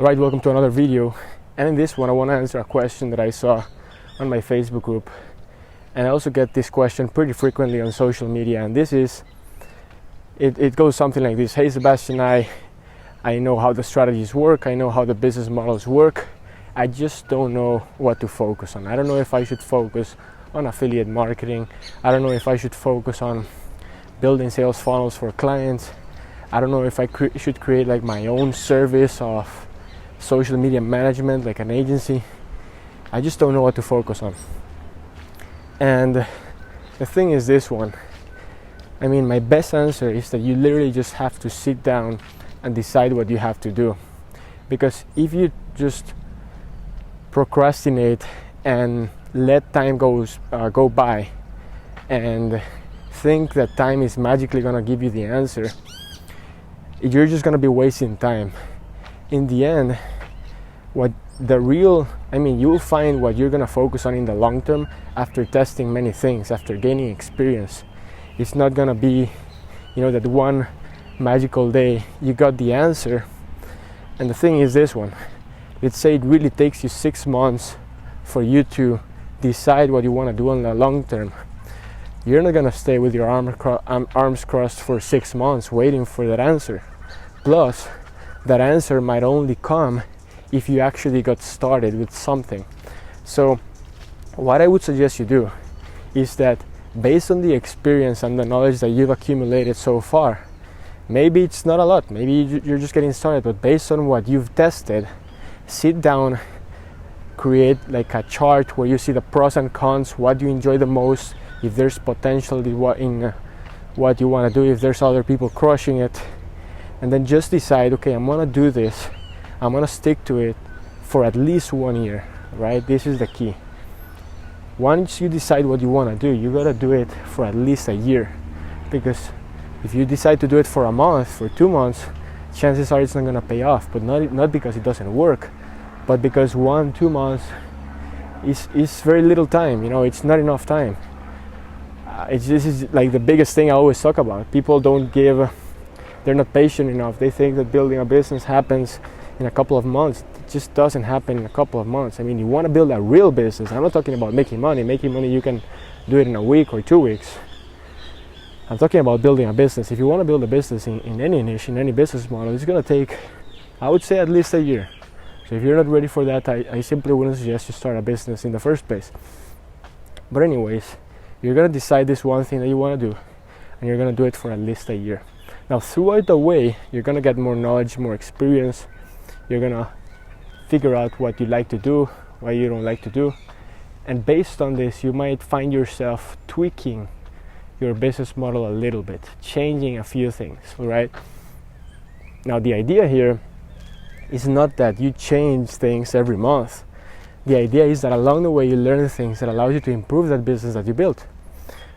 Alright, welcome to another video, and in this one I want to answer a question that I saw on my Facebook group, and I also get this question pretty frequently on social media, and this is, it goes something like this: hey Sebastian, I know how the strategies work, I know how the business models work, I just don't know what to focus on. I don't know if I should focus on affiliate marketing, I don't know if I should focus on building sales funnels for clients, I don't know if I should create like my own service of social media management, like an agency. I just don't know what to focus on. And the thing is this one, I mean, my best answer is that you literally just have to sit down and decide what you have to do. Because if you just procrastinate and let time go by and think that time is magically gonna give you the answer, you're just gonna be wasting time. In the end, you'll find what you're gonna focus on in the long term after testing many things, after gaining experience. It's not gonna be, that one magical day you got the answer. And the thing is this one, let's say it really takes you 6 months for you to decide what you want to do on the long term. You're not gonna stay with your arms crossed for 6 months waiting for that answer. Plus, that answer might only come if you actually got started with something. So what I would suggest you do is that, based on the experience and the knowledge that you've accumulated so far, maybe it's not a lot, maybe you're just getting started, but based on what you've tested, sit down, create like a chart where you see the pros and cons, what you enjoy the most, if there's potential in what you want to do, if there's other people crushing it, and then just decide, okay, I'm gonna do this, I'm gonna stick to it for at least 1 year, right? This is the key. Once you decide what you want to do, you gotta do it for at least a year, because if you decide to do it for a month, for 2 months, chances are it's not gonna pay off. But not because it doesn't work, but because 1-2 months is very little time. It's not enough time. This is like the biggest thing I always talk about. People they're not patient enough. They think that building a business happens in a couple of months. It just doesn't happen in a couple of months. I mean, you want to build a real business. I'm not talking about making money. Making money, you can do it in a week or 2 weeks. I'm talking about building a business. If you want to build a business in any niche, in any business model, it's going to take, I would say, at least a year. So if you're not ready for that, I simply wouldn't suggest you start a business in the first place. But anyways, you're going to decide this one thing that you want to do, and you're going to do it for at least a year. Now, throughout the way, you're going to get more knowledge, more experience. You're going to figure out what you like to do, what you don't like to do. And based on this, you might find yourself tweaking your business model a little bit, changing a few things, all right? Now, the idea here is not that you change things every month. The idea is that along the way, you learn things that allow you to improve that business that you built.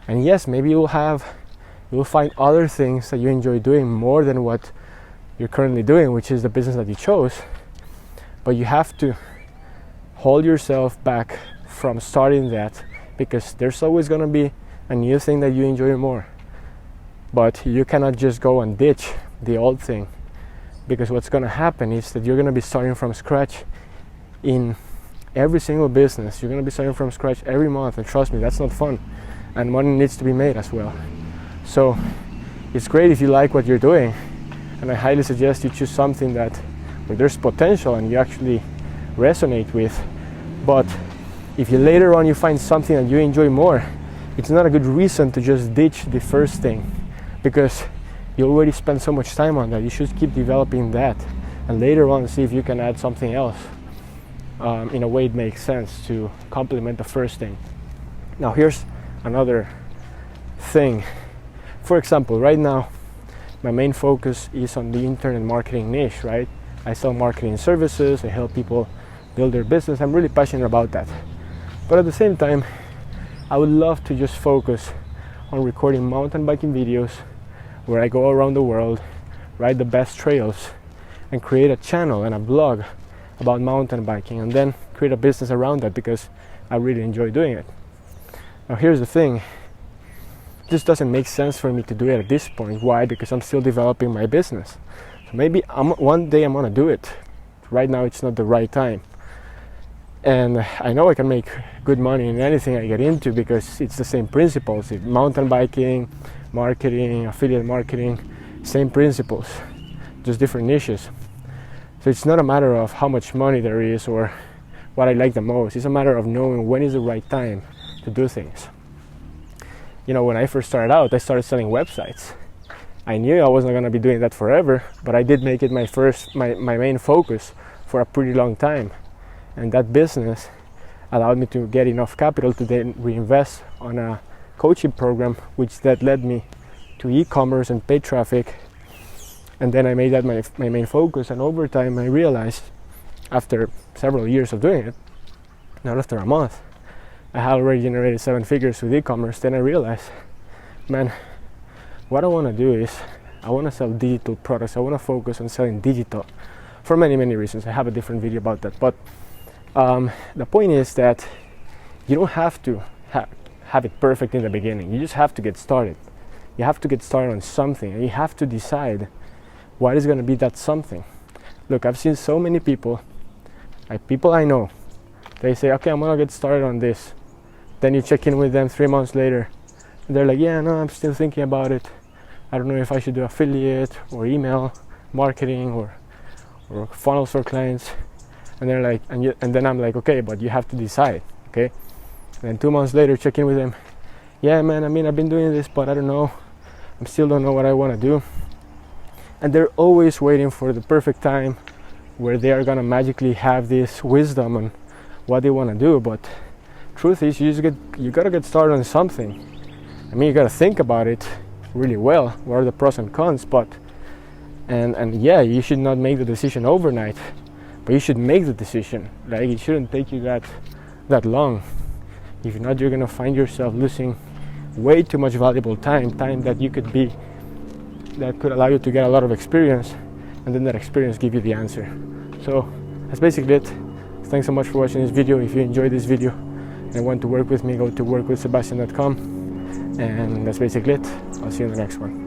And yes, maybe you'll find other things that you enjoy doing more than what you're currently doing, which is the business that you chose. But you have to hold yourself back from starting that, because there's always going to be a new thing that you enjoy more. But you cannot just go and ditch the old thing, because what's going to happen is that you're going to be starting from scratch in every single business. You're going to be starting from scratch every month, and trust me, that's not fun. And money needs to be made as well. So it's great if you like what you're doing, and I highly suggest you choose something where there's potential and you actually resonate with. But if you later on you find something that you enjoy more, it's not a good reason to just ditch the first thing, because you already spent so much time on that. You should keep developing that, and later on see if you can add something else in a way it makes sense to complement the first thing. Now, here's another thing. For example, right now, my main focus is on the internet marketing niche, right? I sell marketing services, I help people build their business. I'm really passionate about that. But at the same time, I would love to just focus on recording mountain biking videos where I go around the world, ride the best trails, and create a channel and a blog about mountain biking, and then create a business around that, because I really enjoy doing it. Now, here's the thing. This doesn't make sense for me to do it at this point. Why? Because I'm still developing my business. So maybe one day I'm gonna do it, right now it's not the right time. And I know I can make good money in anything I get into because it's the same principles. Mountain biking, marketing, affiliate marketing, same principles, just different niches. So it's not a matter of how much money there is or what I like the most. It's a matter of knowing when is the right time to do things. You know, when I first started out, I started selling websites. I knew I wasn't going to be doing that forever, but I did make it my main focus for a pretty long time. And that business allowed me to get enough capital to then reinvest on a coaching program, which that led me to e-commerce and paid traffic. And then I made that my main focus. And over time, I realized, after several years of doing it, not after a month, I had already generated 7 figures with e-commerce. Then I realized, man, what I want to do is I want to sell digital products. I want to focus on selling digital for many reasons. I have a different video about that, but the point is that you don't have to have it perfect in the beginning. You just have to get started. You have to get started on something, and you have to decide what is going to be that something. Look, I've seen so many people I know, they say, okay, I'm going to get started on this. Then you check in with them 3 months later, and they're like, yeah, no, I'm still thinking about it. I don't know if I should do affiliate or email marketing or funnels for clients. And they're like, and then I'm like, okay, but you have to decide, okay? And then 2 months later, check in with them. Yeah, man, I mean, I've been doing this, but I don't know. I still don't know what I want to do. And they're always waiting for the perfect time where they are gonna magically have this wisdom on what they want to do. But truth is, you gotta get started on something. I mean, you gotta think about it really well. What are the pros and cons? But and yeah, you should not make the decision overnight. But you should make the decision. Like, it shouldn't take you that long. If not, you're gonna find yourself losing way too much valuable time that could allow you to get a lot of experience, and then that experience give you the answer. So that's basically it. Thanks so much for watching this video. If you enjoyed this video and want to work with me, go to workwithsebastian.com, and that's basically it. I'll see you in the next one.